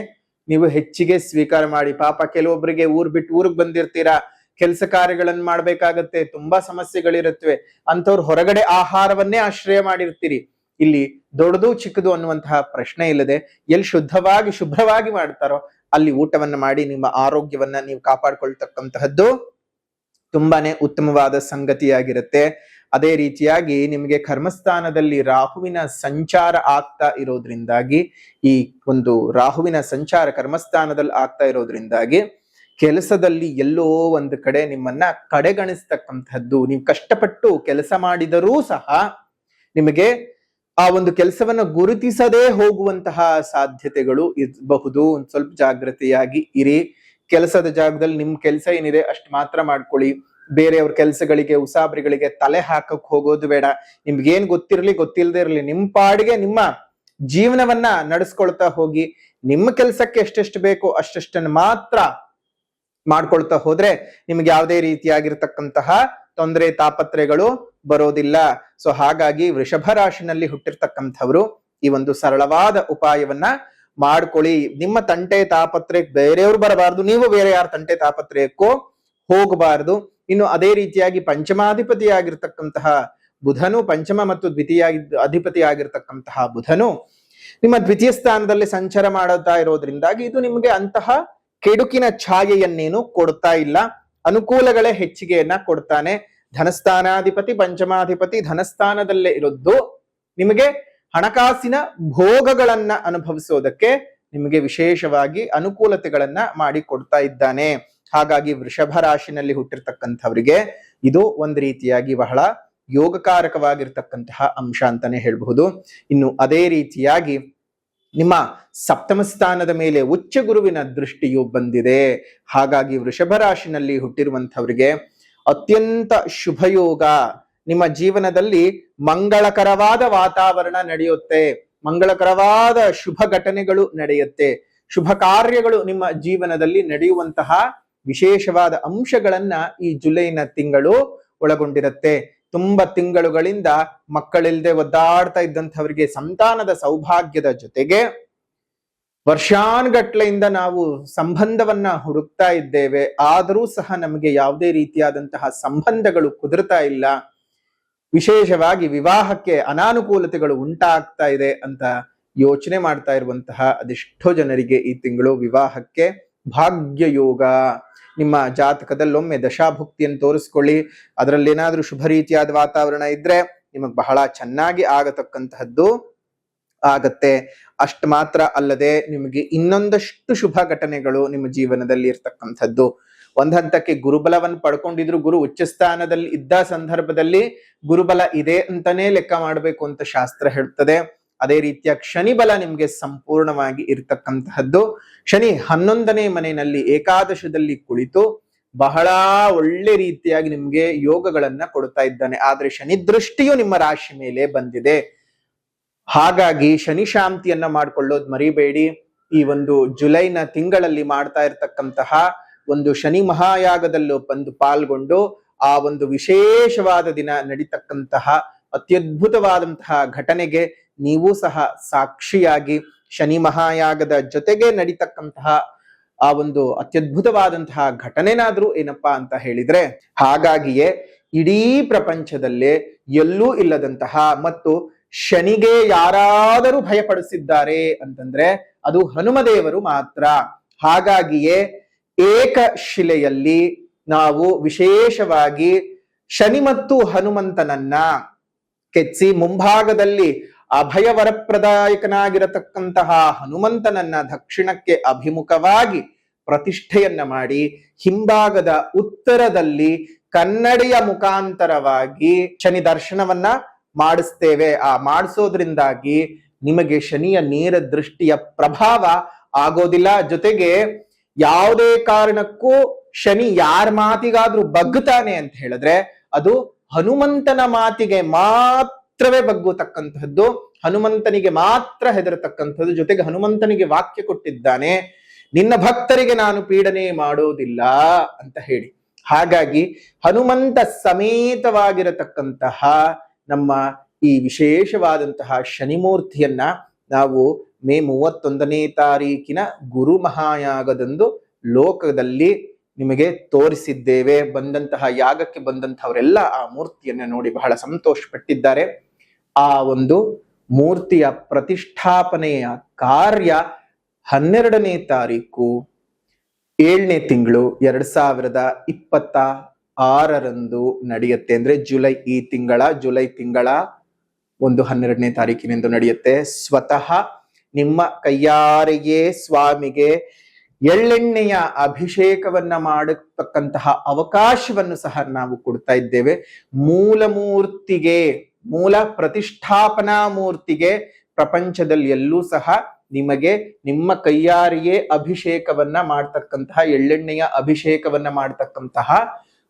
ನೀವು ಹೆಚ್ಚಿಗೆ ಸ್ವೀಕಾರ ಮಾಡಿ. ಪಾಪ ಕೆಲವೊಬ್ಬರಿಗೆ ಊರ್ ಬಿಟ್ಟು ಊರಿಗೆ ಬಂದಿರ್ತೀರಾ, ಕೆಲಸ ಕಾರ್ಯಗಳನ್ನು ಮಾಡ್ಬೇಕಾಗತ್ತೆ, ತುಂಬಾ ಸಮಸ್ಯೆಗಳಿರುತ್ತವೆ. ಅಂಥವ್ರು ಹೊರಗಡೆ ಆಹಾರವನ್ನೇ ಆಶ್ರಯ ಮಾಡಿರ್ತೀರಿ. ಇಲ್ಲಿ ದೊಡ್ಡದು ಚಿಕ್ಕದು ಅನ್ನುವಂತಹ ಪ್ರಶ್ನೆ ಇಲ್ಲದೆ ಎಲ್ಲಿ ಶುದ್ಧವಾಗಿ ಶುಭ್ರವಾಗಿ ಮಾಡ್ತಾರೋ ಅಲ್ಲಿ ಊಟವನ್ನ ಮಾಡಿ ನಿಮ್ಮ ಆರೋಗ್ಯವನ್ನ ನೀವು ಕಾಪಾಡ್ಕೊಳ್ತಕ್ಕಂತಹದ್ದು ತುಂಬಾನೇ ಉತ್ತಮವಾದ ಸಂಗತಿಯಾಗಿರುತ್ತೆ. ಅದೇ ರೀತಿಯಾಗಿ ನಿಮಗೆ ಕರ್ಮಸ್ಥಾನದಲ್ಲಿ ರಾಹುವಿನ ಸಂಚಾರ ಆಗ್ತಾ ಇರೋದ್ರಿಂದಾಗಿ, ಈ ಒಂದು ರಾಹುವಿನ ಸಂಚಾರ ಕರ್ಮಸ್ಥಾನದಲ್ಲಿ ಆಗ್ತಾ ಇರೋದ್ರಿಂದಾಗಿ ಕೆಲಸದಲ್ಲಿ ಎಲ್ಲೋ ಒಂದು ಕಡೆ ನಿಮ್ಮನ್ನ ಕಡೆಗಣಿಸ್ತಕ್ಕಂಥದ್ದು. ನೀವು ಕಷ್ಟಪಟ್ಟು ಕೆಲಸ ಮಾಡಿದರೂ ಸಹ ನಿಮಗೆ ಆ ಒಂದು ಕೆಲಸವನ್ನ ಗುರುತಿಸದೇ ಹೋಗುವಂತಹ ಸಾಧ್ಯತೆಗಳು ಇರಬಹುದು. ಒಂದ್ ಸ್ವಲ್ಪ ಜಾಗೃತಿಯಾಗಿ ಇರಿ. ಕೆಲಸದ ಜಾಗದಲ್ಲಿ ನಿಮ್ ಕೆಲಸ ಏನಿದೆ ಅಷ್ಟು ಮಾತ್ರ ಮಾಡ್ಕೊಳ್ಳಿ. ಬೇರೆಯವ್ರ ಕೆಲಸಗಳಿಗೆ ಉಸಾಬ್ರಿಗಳಿಗೆ ತಲೆ ಹಾಕಕ್ ಹೋಗೋದು ಬೇಡ. ನಿಮ್ಗೇನ್ ಗೊತ್ತಿರ್ಲಿ ಗೊತ್ತಿಲ್ಲದೆ ಇರ್ಲಿ, ನಿಮ್ ಪಾಡಿಗೆ ನಿಮ್ಮ ಜೀವನವನ್ನ ನಡೆಸ್ಕೊಳ್ತಾ ಹೋಗಿ. ನಿಮ್ಮ ಕೆಲಸಕ್ಕೆ ಎಷ್ಟೆಷ್ಟು ಬೇಕೋ ಅಷ್ಟೆಷ್ಟನ್ನು ಮಾತ್ರ ಮಾಡ್ಕೊಳ್ತಾ ಹೋದ್ರೆ ನಿಮ್ಗೆ ಯಾವುದೇ ರೀತಿಯಾಗಿರ್ತಕ್ಕಂತಹ ತೊಂದರೆ ತಾಪತ್ರೆಗಳು ಬರೋದಿಲ್ಲ. ಸೊ ಹಾಗಾಗಿ ವೃಷಭ ರಾಶಿನಲ್ಲಿ ಹುಟ್ಟಿರ್ತಕ್ಕಂಥವ್ರು ಈ ಒಂದು ಸರಳವಾದ ಉಪಾಯವನ್ನ ಮಾಡ್ಕೊಳ್ಳಿ. ನಿಮ್ಮ ತಂಟೆ ತಾಪತ್ರೆ ಬೇರೆಯವ್ರು ಬರಬಾರ್ದು, ನೀವು ಬೇರೆ ಯಾರ ತಂಟೆ ತಾಪತ್ರೆಯಕ್ಕೋ ಹೋಗಬಾರದು. ಇನ್ನು ಅದೇ ರೀತಿಯಾಗಿ ಪಂಚಮಾಧಿಪತಿ ಆಗಿರ್ತಕ್ಕಂತಹ ಬುಧನು, ಪಂಚಮ ಮತ್ತು ದ್ವಿತೀಯ ಅಧಿಪತಿ ಆಗಿರ್ತಕ್ಕಂತಹ ಬುಧನು ನಿಮ್ಮ ದ್ವಿತೀಯ ಸ್ಥಾನದಲ್ಲಿ ಸಂಚಾರ ಮಾಡುತ್ತಾ ಇರೋದ್ರಿಂದಾಗಿ ಇದು ನಿಮಗೆ ಅಂತಹ ಕೆಡುಕಿನ ಛಾಯೆಯನ್ನೇನು ಕೊಡ್ತಾ ಇಲ್ಲ. ಅನುಕೂಲಗಳೇ ಹೆಚ್ಚಿಗೆಯನ್ನ ಕೊಡ್ತಾನೆ. ಧನಸ್ಥಾನಾಧಿಪತಿ ಪಂಚಮಾಧಿಪತಿ ಧನಸ್ಥಾನದಲ್ಲೇ ಇರೋದು ನಿಮಗೆ ಹಣಕಾಸಿನ ಭೋಗಗಳನ್ನ ಅನುಭವಿಸೋದಕ್ಕೆ ನಿಮಗೆ ವಿಶೇಷವಾಗಿ ಅನುಕೂಲತೆಗಳನ್ನ ಮಾಡಿ ಕೊಡ್ತಾ ಇದ್ದಾನೆ. ಹಾಗಾಗಿ ವೃಷಭ ರಾಶಿನಲ್ಲಿ ಹುಟ್ಟಿರ್ತಕ್ಕಂಥವರಿಗೆ ಇದು ಒಂದು ರೀತಿಯಾಗಿ ಬಹಳ ಯೋಗಕಾರಕವಾಗಿರ್ತಕ್ಕಂತಹ ಅಂಶ ಅಂತಾನೆ ಹೇಳಬಹುದು. ಇನ್ನು ಅದೇ ರೀತಿಯಾಗಿ ನಿಮ್ಮ ಸಪ್ತಮ ಸ್ಥಾನದ ಮೇಲೆ ಉಚ್ಚ ಗುರುವಿನ ದೃಷ್ಟಿಯು ಬಂದಿದೆ. ಹಾಗಾಗಿ ವೃಷಭ ರಾಶಿನಲ್ಲಿ ಹುಟ್ಟಿರುವಂಥವರಿಗೆ ಅತ್ಯಂತ ಶುಭಯೋಗ. ನಿಮ್ಮ ಜೀವನದಲ್ಲಿ ಮಂಗಳಕರವಾದ ವಾತಾವರಣ ನಡೆಯುತ್ತೆ, ಮಂಗಳಕರವಾದ ಶುಭ ಘಟನೆಗಳು ನಡೆಯುತ್ತೆ, ಶುಭ ಕಾರ್ಯಗಳು ನಿಮ್ಮ ಜೀವನದಲ್ಲಿ ನಡೆಯುವಂತಹ ವಿಶೇಷವಾದ ಅಂಶಗಳನ್ನ ಈ ಜುಲೈನ ತಿಂಗಳು ಒಳಗೊಂಡಿರುತ್ತೆ. ತುಂಬಾ ತಿಂಗಳುಗಳಿಂದ ಮಕ್ಕಳಿಲ್ಲದೆ ಒದ್ದಾಡ್ತಾ ಇದ್ದಂಥವರಿಗೆ ಸಂತಾನದ ಸೌಭಾಗ್ಯದ ಜೊತೆಗೆ ವರ್ಷಾನುಗಟ್ಲೆಯಿಂದ ನಾವು ಸಂಬಂಧವನ್ನ ಹುಡುಕ್ತಾ ಇದ್ದೇವೆ, ಆದರೂ ಸಹ ನಮಗೆ ಯಾವುದೇ ರೀತಿಯಾದಂತಹ ಸಂಬಂಧಗಳು ಕುದುರ್ತಾ ಇಲ್ಲ, ವಿಶೇಷವಾಗಿ ವಿವಾಹಕ್ಕೆ ಅನಾನುಕೂಲತೆಗಳು ಉಂಟಾಗ್ತಾ ಇದೆ ಅಂತ ಯೋಚನೆ ಮಾಡ್ತಾ ಇರುವಂತಹ ಅದೆಷ್ಟೋ ಜನರಿಗೆ ಈ ತಿಂಗಳು ವಿವಾಹಕ್ಕೆ ಭಾಗ್ಯ ಯೋಗ. ನಿಮ್ಮ ಜಾತಕದಲ್ಲೊಮ್ಮೆ ದಶಾಭುಕ್ತಿಯನ್ನು ತೋರಿಸ್ಕೊಳ್ಳಿ. ಅದರಲ್ಲಿ ಏನಾದ್ರೂ ಶುಭ ರೀತಿಯಾದ ವಾತಾವರಣ ಇದ್ರೆ ನಿಮಗ್ ಬಹಳ ಚೆನ್ನಾಗಿ ಆಗತಕ್ಕಂತಹದ್ದು ಆಗತ್ತೆ. ಅಷ್ಟು ಮಾತ್ರ ಅಲ್ಲದೆ ನಿಮಗೆ ಇನ್ನೊಂದಷ್ಟು ಶುಭ ಘಟನೆಗಳು ನಿಮ್ಮ ಜೀವನದಲ್ಲಿ ಇರ್ತಕ್ಕಂಥದ್ದು. ಒಂದ್ ಹಂತಕ್ಕೆ ಗುರುಬಲವನ್ನು ಪಡ್ಕೊಂಡಿದ್ರು, ಗುರು ಉಚ್ಚ ಸ್ಥಾನದಲ್ಲಿ ಇದ್ದ ಸಂದರ್ಭದಲ್ಲಿ ಗುರುಬಲ ಇದೆ ಅಂತಾನೆ ಲೆಕ್ಕ ಮಾಡಬೇಕು ಅಂತ ಶಾಸ್ತ್ರ ಹೇಳ್ತದೆ. ಅದೇ ರೀತಿಯ ಶನಿ ಬಲ ನಿಮ್ಗೆ ಸಂಪೂರ್ಣವಾಗಿ ಇರ್ತಕ್ಕಂತಹದ್ದು. ಶನಿ 11ನೇ ಮನೆಯಲ್ಲಿ ಏಕಾದಶದಲ್ಲಿ ಕುಳಿತು ಬಹಳ ಒಳ್ಳೆ ರೀತಿಯಾಗಿ ನಿಮ್ಗೆ ಯೋಗಗಳನ್ನ ಕೊಡ್ತಾ ಇದ್ದಾನೆ. ಆದ್ರೆ ಶನಿ ದೃಷ್ಟಿಯು ನಿಮ್ಮ ರಾಶಿ ಮೇಲೆ ಬಂದಿದೆ. ಹಾಗಾಗಿ ಶನಿ ಶಾಂತಿಯನ್ನ ಮಾಡ್ಕೊಳ್ಳೋದು ಮರಿಬೇಡಿ. ಈ ಒಂದು ಜುಲೈನ ತಿಂಗಳಲ್ಲಿ ಮಾಡ್ತಾ ಇರ್ತಕ್ಕಂತಹ ಒಂದು ಶನಿ ಮಹಾಯಾಗದಲ್ಲೂ ಬಂದು ಪಾಲ್ಗೊಂಡು ಆ ಒಂದು ವಿಶೇಷವಾದ ದಿನ ನಡೀತಕ್ಕಂತಹ ಅತ್ಯದ್ಭುತವಾದಂತಹ ಘಟನೆಗೆ ನೀವು ಸಹ ಸಾಕ್ಷಿಯಾಗಿ ಶನಿ ಮಹಾಯಾಗದ ಜೊತೆಗೆ ನಡೀತಕ್ಕಂತಹ ಆ ಒಂದು ಅತ್ಯದ್ಭುತವಾದಂತಹ ಘಟನೆನಾದ್ರೂ ಏನಪ್ಪಾ ಅಂತ ಹೇಳಿದ್ರೆ, ಹಾಗಾಗಿಯೇ ಇಡೀ ಪ್ರಪಂಚದಲ್ಲೇ ಎಲ್ಲೂ ಇಲ್ಲದಂತಹ ಮತ್ತು ಶನಿಗೆ ಯಾರಾದರೂ ಭಯಪಡಿಸಿದ್ದಾರೆ ಅಂತಂದ್ರೆ ಅದು ಹನುಮದೇವರು ಮಾತ್ರ. ಹಾಗಾಗಿಯೇ ಏಕಶಿಲೆಯಲ್ಲಿ ನಾವು ವಿಶೇಷವಾಗಿ ಶನಿ ಮತ್ತು ಹನುಮಂತನನ್ನ ಕೆತ್ತಿ ಮುಂಭಾಗದಲ್ಲಿ ಅಭಯ ವರಪ್ರದಾಯಕನಾಗಿರತಕ್ಕಂತಹ ಹನುಮಂತನನ್ನ ದಕ್ಷಿಣಕ್ಕೆ ಅಭಿಮುಖವಾಗಿ ಪ್ರತಿಷ್ಠೆಯನ್ನ ಮಾಡಿ, ಹಿಂಭಾಗದ ಉತ್ತರದಲ್ಲಿ ಕನ್ನಡಿಯ ಮುಖಾಂತರವಾಗಿ ಶನಿ ದರ್ಶನವನ್ನ ಮಾಡಿಸ್ತೇವೆ. ಆ ಮಾಡಿಸೋದ್ರಿಂದಾಗಿ ನಿಮಗೆ ಶನಿಯ ನೇರ ದೃಷ್ಟಿಯ ಪ್ರಭಾವ ಆಗೋದಿಲ್ಲ. ಜೊತೆಗೆ ಯಾವುದೇ ಕಾರಣಕ್ಕೂ ಶನಿ ಯಾರ ಮಾತಿಗಾದ್ರೂ ಬಗ್ಗುತ್ತಾನೆ ಅಂತ ಹೇಳಿದ್ರೆ ಅದು ಹನುಮಂತನ ಮಾತಿಗೆ ಮಾತ್ರವೇ ಬಗ್ಗುತಕ್ಕಂತಹದ್ದು, ಹನುಮಂತನಿಗೆ ಮಾತ್ರ ಹೆದರತಕ್ಕಂಥದ್ದು. ಜೊತೆಗೆ ಹನುಮಂತನಿಗೆ ವಾಕ್ಯ ಕೊಟ್ಟಿದ್ದಾನೆ, ನಿನ್ನ ಭಕ್ತರಿಗೆ ನಾನು ಪೀಡನೆ ಮಾಡೋದಿಲ್ಲ ಅಂತ ಹೇಳಿ. ಹಾಗಾಗಿ ಹನುಮಂತ ಸಮೇತವಾಗಿರತಕ್ಕಂತಹ ನಮ್ಮ ಈ ವಿಶೇಷವಾದಂತಹ ಶನಿಮೂರ್ತಿಯನ್ನ ನಾವು ಮೇ 31ನೇ ತಾರೀಕಿನ ಗುರು ಮಹಾಯಾಗದಂದು ಲೋಕದಲ್ಲಿ ನಿಮಗೆ ತೋರಿಸಿದ್ದೇವೆ. ಬಂದಂತಹ ಯಾಗಕ್ಕೆ ಬಂದಂತಹವರೆಲ್ಲ ಆ ಮೂರ್ತಿಯನ್ನ ನೋಡಿ ಬಹಳ ಸಂತೋಷ ಪಟ್ಟಿದ್ದಾರೆ. ಆ ಒಂದು ಮೂರ್ತಿಯ ಪ್ರತಿಷ್ಠಾಪನೆಯ ಕಾರ್ಯ 12ನೇ ತಾರೀಕು 7ನೇ ತಿಂಗಳು 2026 ನಡೆಯುತ್ತೆ. ಅಂದ್ರೆ ಜುಲೈ ತಿಂಗಳ 12ನೇ ತಾರೀಕಿನಿಂದ ನಡೆಯುತ್ತೆ. ಸ್ವತಃ ನಿಮ್ಮ ಕೈಯಾರೆಯೇ ಸ್ವಾಮಿಗೆ ಎಳ್ಳೆಣ್ಣೆಯ ಅಭಿಷೇಕವನ್ನ ಮಾಡತಕ್ಕಂತಹ ಅವಕಾಶವನ್ನು ಸಹ ನಾವು ಕೊಡ್ತಾ ಇದ್ದೇವೆ. ಮೂಲ ಪ್ರತಿಷ್ಠಾಪನಾ ಮೂರ್ತಿಗೆ ಪ್ರಪಂಚದಲ್ಲಿ ಎಲ್ಲೂ ಸಹ ನಿಮಗೆ ನಿಮ್ಮ ಕೈಯಾರೆಯೇ ಅಭಿಷೇಕವನ್ನ ಮಾಡ್ತಕ್ಕಂತಹ ಎಳ್ಳೆಣ್ಣೆಯ ಅಭಿಷೇಕವನ್ನ ಮಾಡ್ತಕ್ಕಂತಹ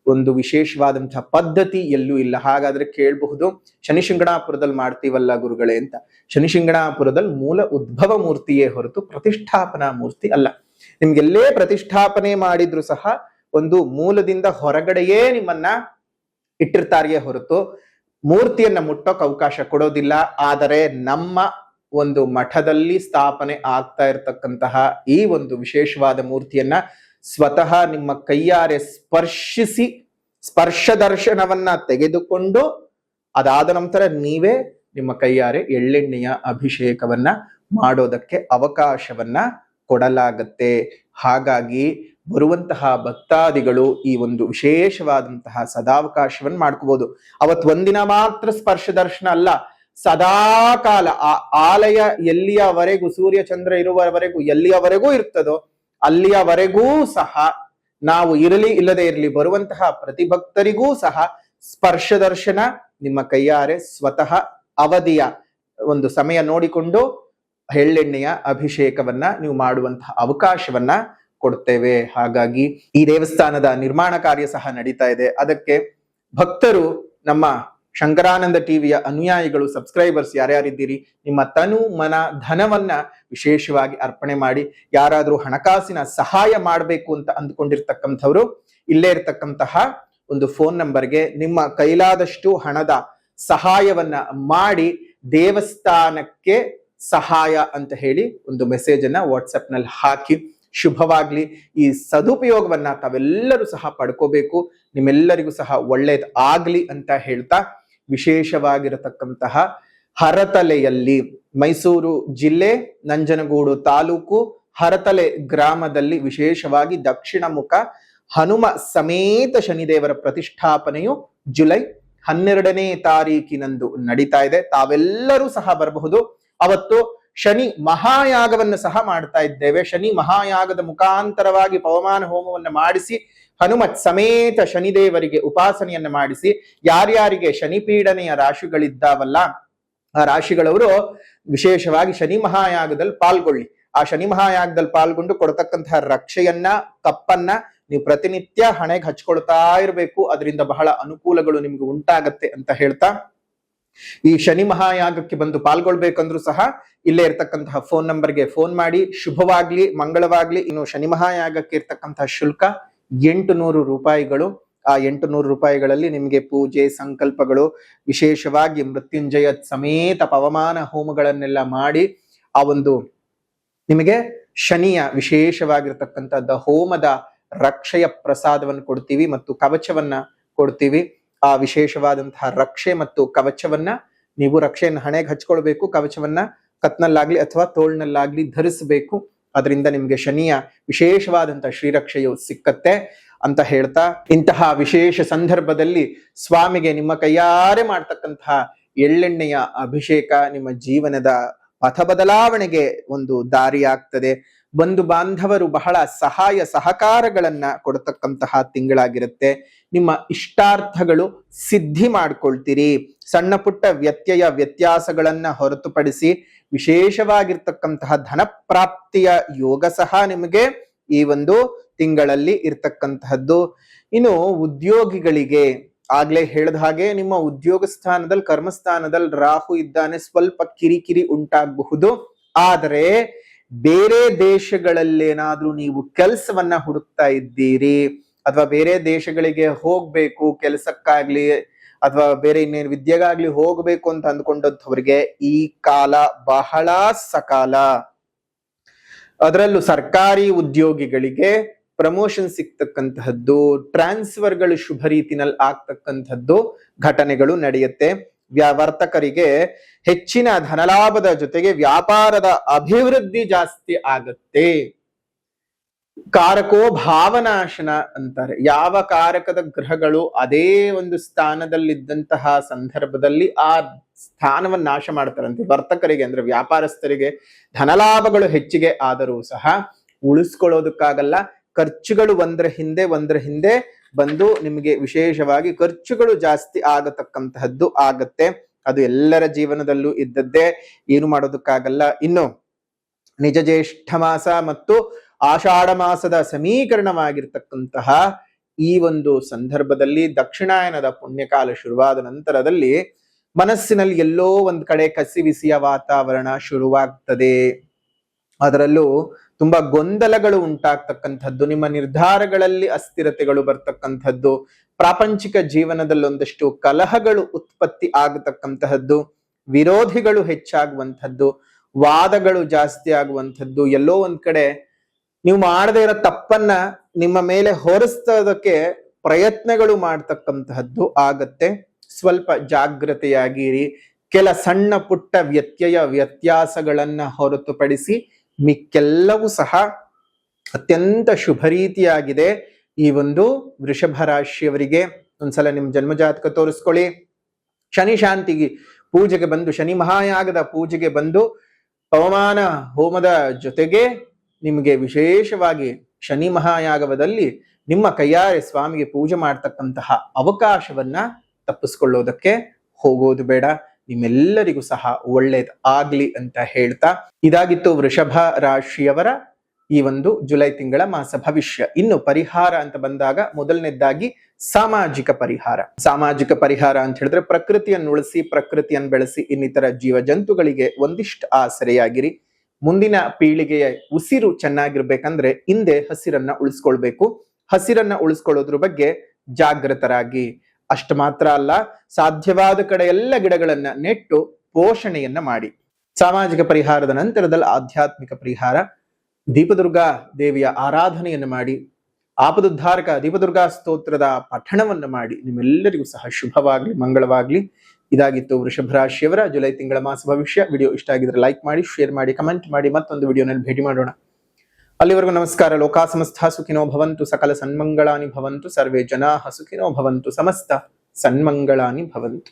ಒಂದು ವಿಶೇಷವಾದಂತಹ ಪದ್ಧತಿ ಎಲ್ಲೂ ಇಲ್ಲ. ಹಾಗಾದ್ರೆ ಕೇಳಬಹುದು, ಶನಿಶಿಂಗಣಾಪುರದಲ್ಲಿ ಮಾಡ್ತೀವಲ್ಲ ಗುರುಗಳೇ ಅಂತ. ಶನಿಶಿಂಗಣಾಪುರದಲ್ಲಿ ಮೂಲ ಉದ್ಭವ ಮೂರ್ತಿಯೇ ಹೊರತು ಪ್ರತಿಷ್ಠಾಪನಾ ಮೂರ್ತಿ ಅಲ್ಲ. ನಿಮ್ಗೆಲ್ಲೇ ಪ್ರತಿಷ್ಠಾಪನೆ ಮಾಡಿದ್ರು ಸಹ ಒಂದು ಮೂಲದಿಂದ ಹೊರಗಡೆಯೇ ನಿಮ್ಮನ್ನ ಇಟ್ಟಿರ್ತಾರೆಯೇ ಹೊರತು ಮೂರ್ತಿಯನ್ನ ಮುಟ್ಟೋಕ್ ಅವಕಾಶ ಕೊಡೋದಿಲ್ಲ. ಆದರೆ ನಮ್ಮ ಒಂದು ಮಠದಲ್ಲಿ ಸ್ಥಾಪನೆ ಆಗ್ತಾ ಇರತಕ್ಕಂತಹ ಈ ಒಂದು ವಿಶೇಷವಾದ ಮೂರ್ತಿಯನ್ನ ಸ್ವತಃ ನಿಮ್ಮ ಕೈಯಾರೆ ಸ್ಪರ್ಶಿಸಿ ಸ್ಪರ್ಶ ದರ್ಶನವನ್ನ ತೆಗೆದುಕೊಂಡು ಅದಾದ ನಂತರ ನೀವೇ ನಿಮ್ಮ ಕೈಯಾರೆ ಎಳ್ಳೆಣ್ಣೆಯ ಅಭಿಷೇಕವನ್ನ ಮಾಡೋದಕ್ಕೆ ಅವಕಾಶವನ್ನ ಕೊಡಲಾಗತ್ತೆ. ಹಾಗಾಗಿ ಬರುವಂತಹ ಭಕ್ತಾದಿಗಳು ಈ ಒಂದು ವಿಶೇಷವಾದಂತಹ ಸದಾವಕಾಶವನ್ನು ಮಾಡ್ಕೋಬಹುದು. ಅವತ್ತು ಒಂದಿನ ಮಾತ್ರ ಸ್ಪರ್ಶ ದರ್ಶನ ಅಲ್ಲ, ಸದಾ ಕಾಲ ಆ ಆಲಯ ಎಲ್ಲಿಯವರೆಗೂ ಸೂರ್ಯ ಚಂದ್ರ ಇರುವವರೆಗೂ ಎಲ್ಲಿಯವರೆಗೂ ಇರ್ತದೋ ಅಲ್ಲಿಯವರೆಗೂ ಸಹ ನಾವು ಇರಲಿ ಇಲ್ಲದೆ ಇರಲಿ ಬರುವಂತಹ ಪ್ರತಿ ಭಕ್ತರಿಗೂ ಸಹ ಸ್ಪರ್ಶ ದರ್ಶನ ನಿಮ್ಮ ಕೈಯಾರೆ ಸ್ವತಃ ಅವಧಿಯ ಒಂದು ಸಮಯ ನೋಡಿಕೊಂಡು ಎಳ್ಳೆಣ್ಣೆಯ ಅಭಿಷೇಕವನ್ನ ನೀವು ಮಾಡುವಂತಹ ಅವಕಾಶವನ್ನ ಕೊಡ್ತೇವೆ. ಹಾಗಾಗಿ ಈ ದೇವಸ್ಥಾನದ ನಿರ್ಮಾಣ ಕಾರ್ಯ ಸಹ ನಡೀತಾ ಇದೆ. ಅದಕ್ಕೆ ಭಕ್ತರು, ನಮ್ಮ ಶಂಕರಾನಂದ ಟಿವಿಯ ಅನುಯಾಯಿಗಳು, ಸಬ್ಸ್ಕ್ರೈಬರ್ಸ್ ಯಾರ್ಯಾರಿದ್ದೀರಿ, ನಿಮ್ಮ ತನು ಮನ ಧನವನ್ನ ವಿಶೇಷವಾಗಿ ಅರ್ಪಣೆ ಮಾಡಿ. ಯಾರಾದ್ರೂ ಹಣಕಾಸಿನ ಸಹಾಯ ಮಾಡಬೇಕು ಅಂತ ಅಂದ್ಕೊಂಡಿರ್ತಕ್ಕಂಥವ್ರು ಇಲ್ಲೇ ಇರ್ತಕ್ಕಂತಹ ಒಂದು ಫೋನ್ ನಂಬರ್ಗೆ ನಿಮ್ಮ ಕೈಲಾದಷ್ಟು ಹಣದ ಸಹಾಯವನ್ನ ಮಾಡಿ ದೇವಸ್ಥಾನಕ್ಕೆ ಸಹಾಯ ಅಂತ ಹೇಳಿ ಒಂದು ಮೆಸೇಜ್ ಅನ್ನ ವಾಟ್ಸಪ್ ನಲ್ಲಿ ಹಾಕಿ. ಶುಭವಾಗ್ಲಿ. ಈ ಸದುಪಯೋಗವನ್ನ ತಾವೆಲ್ಲರೂ ಸಹ ಪಡ್ಕೋಬೇಕು. ನಿಮ್ಮೆಲ್ಲರಿಗೂ ಸಹ ಒಳ್ಳೇದ್ ಆಗ್ಲಿ ಅಂತ ಹೇಳ್ತಾ, ವಿಶೇಷವಾಗಿರತಕ್ಕಂತಹ ಹರತಲೆಯಲ್ಲಿ, ಮೈಸೂರು ಜಿಲ್ಲೆ ನಂಜನಗೂಡು ತಾಲೂಕು ಹರತಲೆ ಗ್ರಾಮದಲ್ಲಿ ವಿಶೇಷವಾಗಿ ದಕ್ಷಿಣ ಮುಖ ಹನುಮ ಸಮೇತ ಶನಿದೇವರ ಪ್ರತಿಷ್ಠಾಪನೆಯು ಜುಲೈ 12ನೇ ತಾರೀಕಿನಂದು ನಡೀತಾ ಇದೆ. ತಾವೆಲ್ಲರೂ ಸಹ ಬರಬಹುದು. ಅವತ್ತು ಶನಿ ಮಹಾಯಾಗವನ್ನು ಸಹ ಮಾಡ್ತಾ ಇದ್ದೇವೆ. ಶನಿ ಮಹಾಯಾಗದ ಮುಖಾಂತರವಾಗಿ ಪವಮಾನ ಹೋಮವನ್ನು ಮಾಡಿಸಿ ಹನುಮತ್ ಸಮೇತ ಶನಿದೇವರಿಗೆ ಉಪಾಸನೆಯನ್ನ ಮಾಡಿಸಿ, ಯಾರ್ಯಾರಿಗೆ ಶನಿ ಪೀಡನೆಯ ರಾಶಿಗಳಿದ್ದಾವಲ್ಲ ಆ ರಾಶಿಗಳವರು ವಿಶೇಷವಾಗಿ ಶನಿ ಮಹಾಯಾಗದಲ್ಲಿ ಪಾಲ್ಗೊಳ್ಳಿ. ಆ ಶನಿ ಮಹಾಯಾಗದಲ್ಲಿ ಪಾಲ್ಗೊಂಡು ಕೊಡತಕ್ಕಂತಹ ರಕ್ಷೆಯನ್ನ, ಕಪ್ಪನ್ನ ನೀವು ಪ್ರತಿನಿತ್ಯ ಹಣೆಗೆ ಹಚ್ಕೊಳ್ತಾ ಇರಬೇಕು. ಅದರಿಂದ ಬಹಳ ಅನುಕೂಲಗಳು ನಿಮ್ಗೆ ಉಂಟಾಗತ್ತೆ ಅಂತ ಹೇಳ್ತಾ, ಈ ಶನಿ ಮಹಾಯಾಗಕ್ಕೆ ಬಂದು ಪಾಲ್ಗೊಳ್ಬೇಕಂದ್ರೂ ಸಹ ಇಲ್ಲೇ ಇರ್ತಕ್ಕಂತಹ ಫೋನ್ ನಂಬರ್ಗೆ ಫೋನ್ ಮಾಡಿ. ಶುಭವಾಗ್ಲಿ, ಮಂಗಳವಾಗ್ಲಿ. ಇನ್ನು ಶನಿ ಮಹಾಯಾಗಕ್ಕೆ ಇರ್ತಕ್ಕಂತಹ ಶುಲ್ಕ 800 ರೂಪಾಯಿಗಳು. ಆ 800 ರೂಪಾಯಿಗಳಲ್ಲಿ ನಿಮಗೆ ಪೂಜೆ, ಸಂಕಲ್ಪಗಳು, ವಿಶೇಷವಾಗಿ ಮೃತ್ಯುಂಜಯ ಸಮೇತ ಪವಮಾನ ಹೋಮಗಳನ್ನೆಲ್ಲ ಮಾಡಿ ಆ ಒಂದು ನಿಮಗೆ ಶನಿಯ ವಿಶೇಷವಾಗಿರ್ತಕ್ಕಂಥದ್ದು ಹೋಮದ ರಕ್ಷೆಯ ಪ್ರಸಾದವನ್ನು ಕೊಡ್ತೀವಿ ಮತ್ತು ಕವಚವನ್ನ ಕೊಡ್ತೀವಿ. ಆ ವಿಶೇಷವಾದಂತಹ ರಕ್ಷೆ ಮತ್ತು ಕವಚವನ್ನ ನೀವು ರಕ್ಷೆಯನ್ನು ಹಣೆಗೆ ಹಚ್ಕೊಳ್ಬೇಕು, ಕವಚವನ್ನ ಕತ್ನಲ್ಲಾಗ್ಲಿ ಅಥವಾ ತೋಳ್ನಲ್ಲಾಗ್ಲಿ ಧರಿಸಬೇಕು. ಅದರಿಂದ ನಿಮ್ಗೆ ಶನಿಯ ವಿಶೇಷವಾದಂತಹ ಶ್ರೀರಕ್ಷೆಯು ಸಿಕ್ಕತ್ತೆ ಅಂತ ಹೇಳ್ತಾ, ಇಂತಹ ವಿಶೇಷ ಸಂದರ್ಭದಲ್ಲಿ ಸ್ವಾಮಿಗೆ ನಿಮ್ಮ ಕೈಯಾರೆ ಮಾಡ್ತಕ್ಕಂತಹ ಎಳ್ಳೆಣ್ಣೆಯ ಅಭಿಷೇಕ ನಿಮ್ಮ ಜೀವನದ ಪಥ ಬದಲಾವಣೆಗೆ ಒಂದು ದಾರಿಯಾಗ್ತದೆ. ಬಂಧು ಬಾಂಧವರು ಬಹಳ ಸಹಾಯ ಸಹಕಾರಗಳನ್ನ ಕೊಡತಕ್ಕಂತಹ ತಿಂಗಳಾಗಿರುತ್ತೆ. ನಿಮ್ಮ ಇಷ್ಟಾರ್ಥಗಳು ಸಿದ್ಧಿ ಮಾಡ್ಕೊಳ್ತೀರಿ. ಸಣ್ಣ ಪುಟ್ಟ ವ್ಯತ್ಯಾಸಗಳನ್ನ ಹೊರತುಪಡಿಸಿ ವಿಶೇಷವಾಗಿರ್ತಕ್ಕಂತಹ ಧನ ಪ್ರಾಪ್ತಿಯ ಯೋಗ ಸಹ ನಿಮಗೆ ಈ ಒಂದು ತಿಂಗಳಲ್ಲಿ ಇರ್ತಕ್ಕಂತಹದ್ದು. ಇನ್ನು ಉದ್ಯೋಗಿಗಳಿಗೆ ಆಗ್ಲೇ ಹೇಳಿದ ಹಾಗೆ ನಿಮ್ಮ ಉದ್ಯೋಗ ಸ್ಥಾನದಲ್ಲಿ, ಕರ್ಮಸ್ಥಾನದಲ್ಲಿ ರಾಹು ಇದ್ದಾನೆ. ಸ್ವಲ್ಪ ಕಿರಿಕಿರಿ ಉಂಟಾಗಬಹುದು. ಆದರೆ ಬೇರೆ ದೇಶಗಳಲ್ಲೇನಾದ್ರೂ ನೀವು ಕೆಲಸವನ್ನ ಹುಡುಕ್ತಾ ಇದ್ದೀರಿ ಅಥವಾ ಬೇರೆ ದೇಶಗಳಿಗೆ ಹೋಗ್ಬೇಕು ಕೆಲಸಕ್ಕಾಗ್ಲಿ ಅಥವಾ ಬೇರೆ ಇನ್ನೇನು ವಿದ್ಯೆಗಾಗ್ಲಿ ಹೋಗ್ಬೇಕು ಅಂತ ಅಂದ್ಕೊಂಡವ್ರಿಗೆ ಈ ಕಾಲ ಬಹಳ ಸಕಾಲ. ಅದರಲ್ಲೂ ಸರ್ಕಾರಿ ಉದ್ಯೋಗಿಗಳಿಗೆ ಪ್ರಮೋಷನ್ ಸಿಗ್ತಕ್ಕಂತಹದ್ದು, ಟ್ರಾನ್ಸ್ಫರ್ಗಳು ಶುಭ ರೀತಿನಲ್ಲಿ ಆಗ್ತಕ್ಕಂಥದ್ದು ಘಟನೆಗಳು ನಡೆಯುತ್ತೆ. ವರ್ತಕರಿಗೆ ಹೆಚ್ಚಿನ ಧನಲಾಭದ ಜೊತೆಗೆ ವ್ಯಾಪಾರದ ಅಭಿವೃದ್ಧಿ ಜಾಸ್ತಿ ಆಗತ್ತೆ. ಕಾರಕೋ ಭಾವನಾಶನ ಅಂತಾರೆ. ಯಾವ ಕಾರಕದ ಗ್ರಹಗಳು ಅದೇ ಒಂದು ಸ್ಥಾನದಲ್ಲಿದ್ದಂತಹ ಸಂದರ್ಭದಲ್ಲಿ ಆ ಸ್ಥಾನವನ್ನು ನಾಶ ಮಾಡ್ತಾರಂತೆ. ವರ್ತಕರಿಗೆ ಅಂದ್ರೆ ವ್ಯಾಪಾರಸ್ಥರಿಗೆ ಧನಲಾಭಗಳು ಹೆಚ್ಚಿಗೆ ಆದರೂ ಸಹ ಉಳಿಸ್ಕೊಳ್ಳೋದಕ್ಕಾಗಲ್ಲ. ಖರ್ಚುಗಳು ಒಂದರ ಹಿಂದೆ ಬಂದು ನಿಮಗೆ ವಿಶೇಷವಾಗಿ ಖರ್ಚುಗಳು ಜಾಸ್ತಿ ಆಗತಕ್ಕಂತಹದ್ದು ಆಗತ್ತೆ. ಅದು ಎಲ್ಲರ ಜೀವನದಲ್ಲೂ ಇದ್ದದ್ದೇ, ಏನು ಮಾಡೋದಕ್ಕಾಗಲ್ಲ. ಇನ್ನು ನಿಜ ಜ್ಯೇಷ್ಠ ಮಾಸ ಮತ್ತು ಆಷಾಢ ಮಾಸದ ಸಮೀಕರಣವಾಗಿರ್ತಕ್ಕಂತಹ ಈ ಒಂದು ಸಂದರ್ಭದಲ್ಲಿ ದಕ್ಷಿಣಾಯನದ ಪುಣ್ಯಕಾಲ ಶುರುವಾದ ನಂತರದಲ್ಲಿ ಮನಸ್ಸಿನಲ್ಲಿ ಎಲ್ಲೋ ಒಂದ್ ಕಡೆ ಕಸಿವಿಸಿಯ ವಾತಾವರಣ ಶುರುವಾಗ್ತದೆ. ಅದರಲ್ಲೂ ತುಂಬಾ ಗೊಂದಲಗಳು ಉಂಟಾಗ್ತಕ್ಕಂಥದ್ದು, ನಿಮ್ಮ ನಿರ್ಧಾರಗಳಲ್ಲಿ ಅಸ್ಥಿರತೆಗಳು ಬರ್ತಕ್ಕಂಥದ್ದು, ಪ್ರಾಪಂಚಿಕ ಜೀವನದಲ್ಲಿ ಒಂದಷ್ಟು ಕಲಹಗಳು ಉತ್ಪತ್ತಿ ಆಗತಕ್ಕಂತಹದ್ದು, ವಿರೋಧಿಗಳು ಹೆಚ್ಚಾಗುವಂಥದ್ದು, ವಾದಗಳು ಜಾಸ್ತಿ ಆಗುವಂಥದ್ದು, ಎಲ್ಲೋ ಒಂದ್ ಕಡೆ ನೀವು ಮಾಡದೇ ಇರೋ ತಪ್ಪನ್ನ ನಿಮ್ಮ ಮೇಲೆ ಹೊರಿಸೋದಕ್ಕೆ ಪ್ರಯತ್ನಗಳು ಮಾಡ್ತಕ್ಕಂತಹದ್ದು ಆಗತ್ತೆ. ಸ್ವಲ್ಪ ಜಾಗೃತೆಯಾಗಿರಿ. ಕೆಲ ಸಣ್ಣ ಪುಟ್ಟ ವ್ಯತ್ಯಾಸಗಳನ್ನ ಹೊರತುಪಡಿಸಿ ಮಿಕ್ಕೆಲ್ಲವೂ ಸಹ ಅತ್ಯಂತ ಶುಭ ರೀತಿಯಾಗಿದೆ. ಈ ಒಂದು ವೃಷಭ ರಾಶಿಯವರಿಗೆ ಒಂದ್ಸಲ ನಿಮ್ ಜನ್ಮಜಾತಕ ತೋರಿಸ್ಕೊಳ್ಳಿ. ಶನಿ ಶಾಂತಿಗೆ ಪೂಜೆಗೆ ಬಂದು, ಶನಿ ಮಹಾಯಾಗದ ಪೂಜೆಗೆ ಬಂದು ಪವಮಾನ ಹೋಮದ ಜೊತೆಗೆ ನಿಮಗೆ ವಿಶೇಷವಾಗಿ ಶನಿ ಮಹಾಯಾಗವದಲ್ಲಿ ನಿಮ್ಮ ಕೈಯಾರೆ ಸ್ವಾಮಿಗೆ ಪೂಜೆ ಮಾಡ್ತಕ್ಕಂತಹ ಅವಕಾಶವನ್ನ ತಪ್ಪಿಸ್ಕೊಳ್ಳೋದಕ್ಕೆ ಹೋಗೋದು ಬೇಡ. ನಿಮ್ಮೆಲ್ಲರಿಗೂ ಸಹ ಒಳ್ಳೇದು ಆಗ್ಲಿ ಅಂತ ಹೇಳ್ತಾ, ಇದಾಗಿತ್ತು ವೃಷಭ ರಾಶಿಯವರ ಈ ಒಂದು ಜುಲೈ ತಿಂಗಳ ಮಾಸ ಭವಿಷ್ಯ. ಇನ್ನು ಪರಿಹಾರ ಅಂತ ಬಂದಾಗ ಮೊದಲನೇದಾಗಿ ಸಾಮಾಜಿಕ ಪರಿಹಾರ. ಸಾಮಾಜಿಕ ಪರಿಹಾರ ಅಂತ ಹೇಳಿದ್ರೆ ಪ್ರಕೃತಿಯನ್ನು ಉಳಿಸಿ, ಪ್ರಕೃತಿಯನ್ನು ಬೆಳೆಸಿ, ಇನ್ನಿತರ ಜೀವ ಜಂತುಗಳಿಗೆ ಒಂದಿಷ್ಟು ಆಸರೆಯಾಗಿರಿ. ಮುಂದಿನ ಪೀಳಿಗೆಯ ಉಸಿರು ಚೆನ್ನಾಗಿರ್ಬೇಕಂದ್ರೆ ಹಿಂದೆ ಹಸಿರನ್ನ ಉಳಿಸ್ಕೊಳ್ಬೇಕು. ಹಸಿರನ್ನ ಉಳಿಸ್ಕೊಳ್ಳೋದ್ರ ಬಗ್ಗೆ ಜಾಗೃತರಾಗಿ. ಅಷ್ಟು ಮಾತ್ರ ಅಲ್ಲ, ಸಾಧ್ಯವಾದ ಕಡೆ ಎಲ್ಲ ಗಿಡಗಳನ್ನ ನೆಟ್ಟು ಪೋಷಣೆಯನ್ನ ಮಾಡಿ. ಸಾಮಾಜಿಕ ಪರಿಹಾರದ ನಂತರದಲ್ಲಿ ಆಧ್ಯಾತ್ಮಿಕ ಪರಿಹಾರ, ದೀಪದುರ್ಗಾ ದೇವಿಯ ಆರಾಧನೆಯನ್ನು ಮಾಡಿ, ಆಪದುದ್ಧಾರಕ ದೀಪದುರ್ಗಾ ಸ್ತೋತ್ರದ ಪಠಣವನ್ನು ಮಾಡಿ. ನಿಮ್ಮೆಲ್ಲರಿಗೂ ಸಹ ಶುಭವಾಗ್ಲಿ, ಮಂಗಳವಾಗ್ಲಿ. ಇದಾಗಿತ್ತು ವೃಷಭ ರಾಶಿಯವರ ಜುಲೈ ತಿಂಗಳ ಮಾಸ ಭವಿಷ್ಯ. ವಿಡಿಯೋ ಇಷ್ಟ ಆಗಿದ್ರೆ ಲೈಕ್ ಮಾಡಿ, ಶೇರ್ ಮಾಡಿ, ಕಮೆಂಟ್ ಮಾಡಿ. ಮತ್ತೊಂದು ವಿಡಿಯೋನಲ್ಲಿ ಭೇಟಿ ಮಾಡೋಣ. ಅಲ್ಲಿವರೆಗೂ ನಮಸ್ಕಾರ. ಲೋಕಾ ಸಮಸ್ತ ಸುಖಿನೋ ಭವಂತು, ಸಕಲ ಸನ್ಮಂಗಳಾನಿ ಭವಂತು, ಸರ್ವೇ ಜನಾಃ ಸುಖಿನೋ ಭವಂತು, ಸಮಸ್ತ ಸನ್ಮಂಗಳಾನಿ ಭವಂತು.